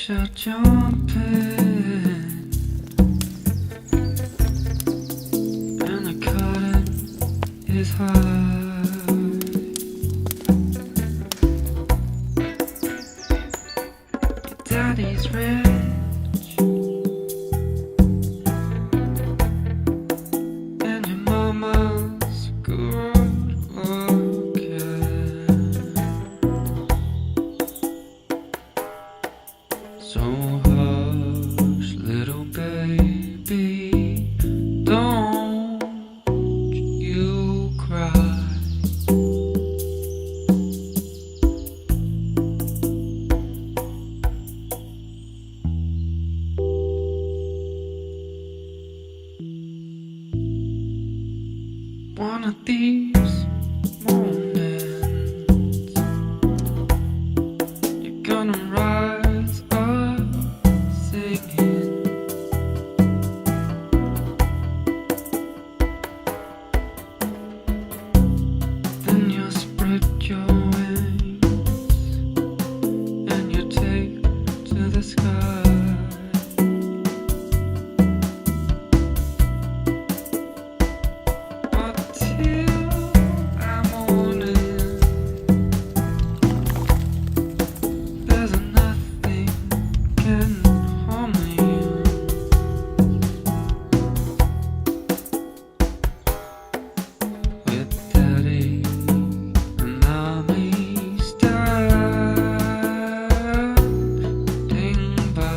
fish are jumping and the cotton is high. Your daddy's rich and your mama's good looking. So hush, little baby, don't you cry. One of these moments you're gonna rise up singing. Then you'll spread your wings and you take to the sky. But till I'm morning, there's nothing can harm you. With daddy and mommy standing by.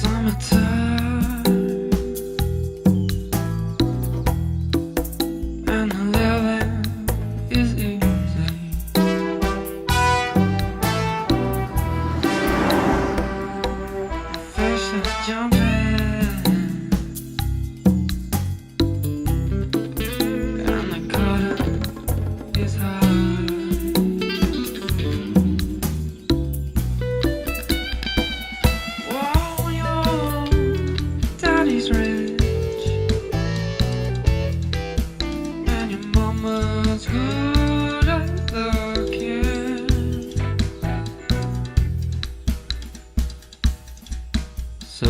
Summertime and the living is easy. Fish are jumping and the cotton is high. Whoa, your daddy's rich and your mama's good at looking. So